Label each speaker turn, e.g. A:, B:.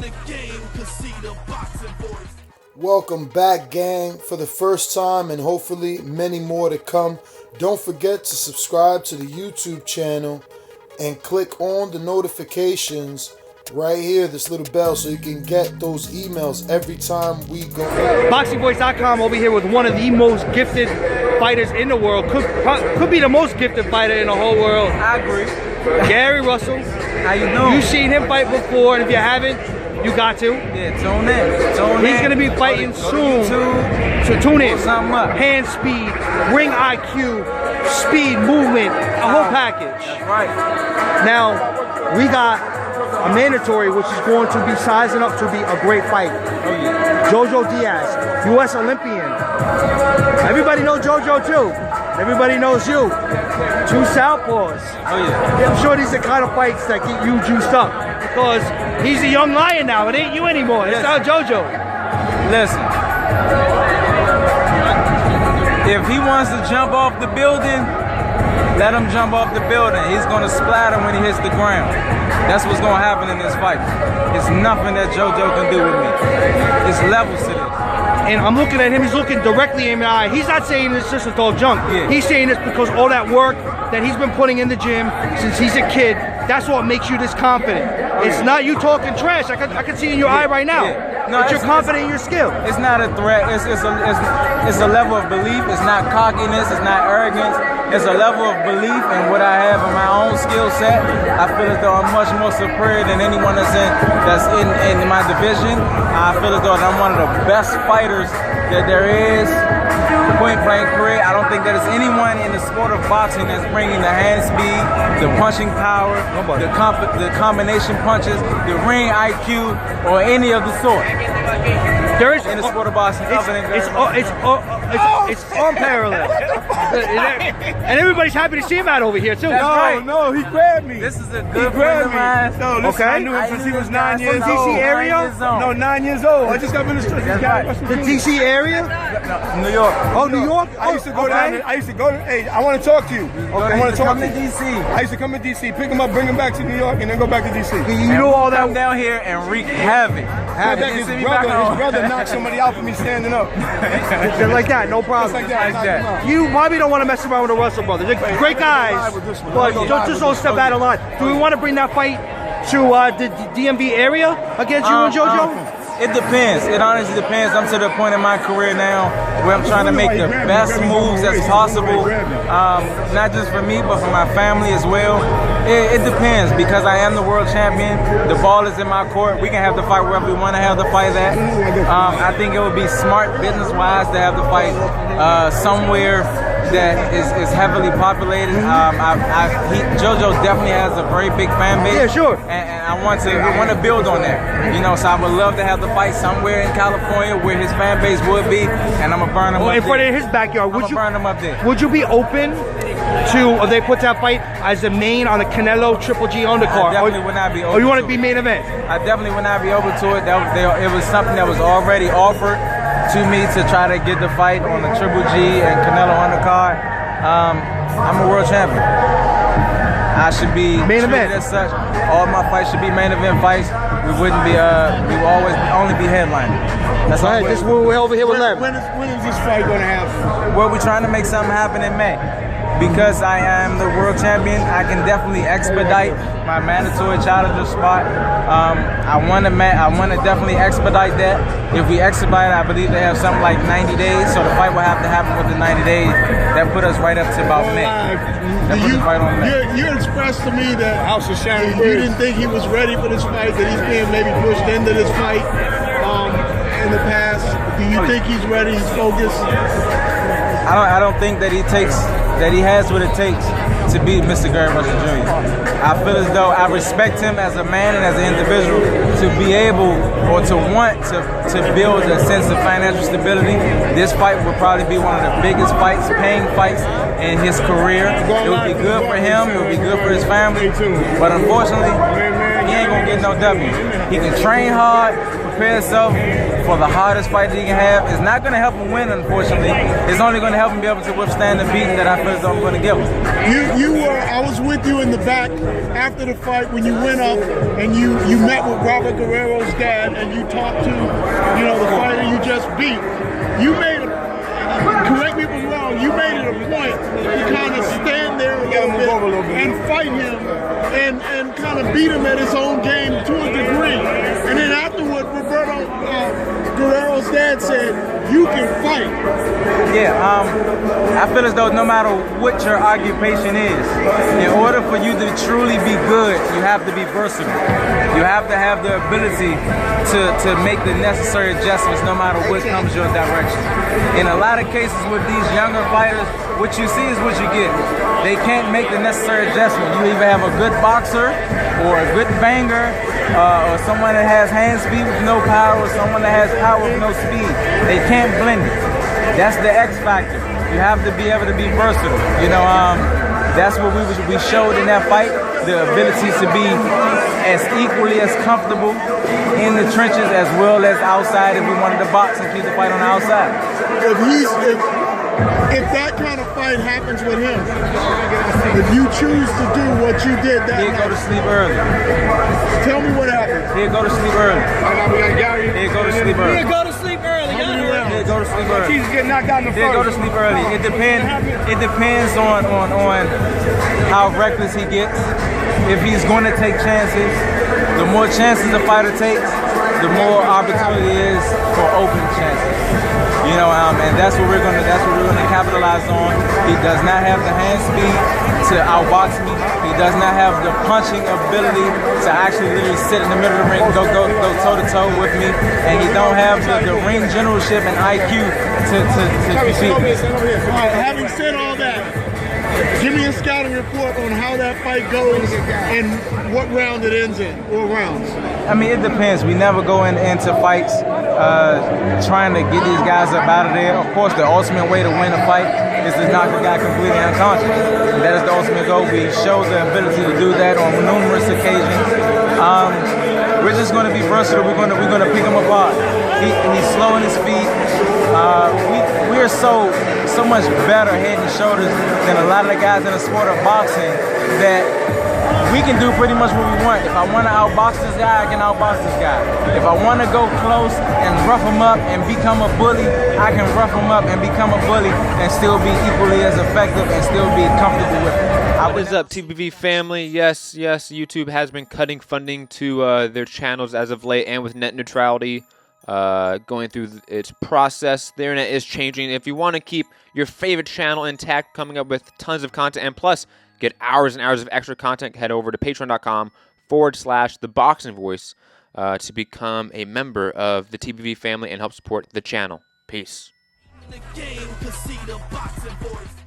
A: the game can see the boxing voice.
B: Welcome back, gang, for the first time and hopefully many more to come. Don't forget to subscribe to the YouTube channel and click on the notifications right here, this little bell, so you can get those emails every time we go.
C: ThaBoxingvoice.com over here with one of the most gifted fighters in the world. Could be the most gifted fighter in the whole world.
D: I agree.
C: Gary Russell.
D: How you doing?
C: You've seen him fight before, and if you haven't, you got to.
D: Yeah, tune in.
C: He's going to be fighting soon. So tune in. Hand speed, ring IQ, speed, movement, a whole package.
D: That's right.
C: Now, we got a mandatory, which is going to be sizing up to be a great fight.
D: Oh, yeah.
C: JoJo Diaz, U.S. Olympian. Everybody knows JoJo too. Everybody knows you. Two southpaws.
D: Oh, yeah.
C: I'm sure these are the kind of fights that get you juiced up, because he's a young lion now. It ain't you anymore. It's not JoJo.
D: Listen, if he wants to jump off the building, let him jump off the building. He's going to splatter when he hits the ground. That's what's going to happen in this fight. It's nothing that JoJo can do with me. It's levels to this.
C: And I'm looking at him, he's looking directly in my eye. He's not saying this just to talk junk.
D: Yeah.
C: He's saying this because all that work that he's been putting in the gym since he's a kid, that's what makes you this confident. It's not you talking trash. I can see in your eye right now.
D: No,
C: that you're confident in your skill.
D: It's not a threat. It's a level of belief. It's not cockiness. It's not arrogance. It's a level of belief in what I have in my own skill set. I feel as though I'm much more superior than anyone that's in my division. I feel as though I'm one of the best fighters that there is. Point blank period. I don't think that there's anyone in the sport of boxing that's bringing the hand speed, the punching power, the combination punches, the ring IQ, or any of the sort.
C: There is
D: in the sport of boxing.
C: It's unparalleled. And everybody's happy to see him out over here too.
E: No, he grabbed me.
D: This is a good friend of mine.
E: No, listen, I knew him since he was 9 years old.
C: DC area?
E: No, 9 years old. I just got in the street.
C: The DC area?
D: New York.
C: Oh, New York?
E: I used to go down there. I used to go to, hey, I want to talk to you. I want to talk to you.
D: DC.
E: I used to come to DC, pick him up, bring him back to New York, and then go back to DC.
C: You know all that.
D: Come down here and wreak havoc.
E: His brother knocked somebody out for me standing up.
C: Just like that, no problem.
E: Just like that.
C: You probably don't want to mess around with the Russell brothers. They're great guys, but just don't step out of line. Do we want to bring that fight to the DMV area against you and JoJo?
D: It depends. It honestly depends. I'm to the point in my career now where I'm trying to make the best moves as possible, not just for me, but for my family as well. It depends, because I am the world champion. The ball is in my court. We can have the fight wherever we want to have the fight at. I think it would be smart business-wise to have the fight somewhere that is heavily populated. JoJo definitely has a very big fan base.
C: Yeah, sure.
D: And I want to build on that. You know, so I would love to have the fight somewhere in California where his fan base would be, and I'm gonna burn him up
C: in front of his backyard.
D: Would you burn him up there?
C: Would you be open to they put that fight as the main on the Canelo Triple G undercard?
D: I definitely would not be open.
C: Or you want to be main event?
D: I definitely would not be open to it. It was something that was already offered to me to try to get the fight on the Triple G and Canelo undercard. I'm a world champion. I should be
C: main event
D: as such. All my fights should be main event fights. We wouldn't be. We will always only be headlining. That's
C: right. This we're over here with Lem.
E: When is this fight going to happen?
D: Well, we're trying to make something happen in May. Because I am the world champion, I can definitely expedite my mandatory challenger spot. I want to definitely expedite that. If we expedite, I believe they have something like 90 days, so the fight will have to happen within 90 days. That put us right up to about May.
E: You expressed to me that House of Sharon, you didn't think he was ready for this fight, that he's being maybe pushed into this fight in the past. Do you think he's ready, he's focused?
D: I don't think that he has what it takes to beat Mr. Gary Russell Jr. I feel as though I respect him as a man and as an individual to be able or to want to build a sense of financial stability. This fight will probably be one of the biggest fights, paying fights in his career. It would be good for him, it would be good for his family, but unfortunately, he ain't gonna get no W. He can train hard, prepare himself for the hardest fight that he can have. It's not going to help him win, unfortunately. It's only going to help him be able to withstand the beating that I feel as though I'm going to give him.
E: I was with you in the back after the fight when you went up and you met with Robert Guerrero's dad and you talked to, the fighter you just beat. You made correct me if I'm wrong, you made it a point to kind of stand there a little bit and fight him and kind of beat him at his own game to a degree. And then afterward, Roberto Guerrero's dad said, you can fight.
D: Yeah, I feel as though no matter what your occupation is, in order for you to truly be good, you have to be versatile. You have to have the ability to make the necessary adjustments no matter what comes your direction. In a lot of cases with these younger fighters, what you see is what you get. They can't make the necessary adjustment. You either have a good boxer or a good banger or someone that has hand speed with no power or someone that has power with no speed. They can't blend it. That's the X factor. You have to be able to be versatile. That's what we showed in that fight, the ability to be as equally as comfortable in the trenches as well as outside if we wanted to box and keep the fight on the outside.
E: If that kind of fight happens with him, if you choose to do what you did that
D: he'll
E: night,
D: go to sleep early.
E: Tell me what happens.
D: He'll go to sleep early. He'll go to sleep early.
C: He'll go to sleep early.
D: He'll go to sleep early.
C: He's getting knocked out in the first.
D: He'll go to sleep early. It depends on how reckless he gets. If he's going to take chances, the more chances the fighter takes, the more opportunity is for open chances. And that's what we're gonna capitalize on. He does not have the hand speed to outbox me. He does not have the punching ability to actually literally sit in the middle of the ring, go toe to toe with me, and he don't have the ring generalship and IQ to defeat me.
E: All right, having said all that, give me a scouting report on how that fight goes and what round it ends in, or rounds.
D: I mean, it depends. We never go into fights trying to get these guys up out of there. Of course, the ultimate way to win a fight is to knock the guy completely unconscious. And that is the ultimate goal. We show the ability to do that on numerous occasions. We're just going to be versatile. We're going to pick him apart. He's slow in his feet. We are so much better head and shoulders than a lot of the guys in the sport of boxing that we can do pretty much what we want. If I want to outbox this guy, I can outbox this guy. If I want to go close and rough him up and become a bully, I can rough him up and become a bully and still be equally as effective and still be comfortable with it.
F: What is up, TBV family? Yes, YouTube has been cutting funding to their channels as of late, and with net neutrality going through its process, the internet is changing. If you want to keep your favorite channel intact, coming up with tons of content, and plus get hours and hours of extra content, head over to patreon.com/ThaBoxingVoice to become a member of the TBV family and help support the channel. Peace.
A: The game, 'cause see the boxing voice.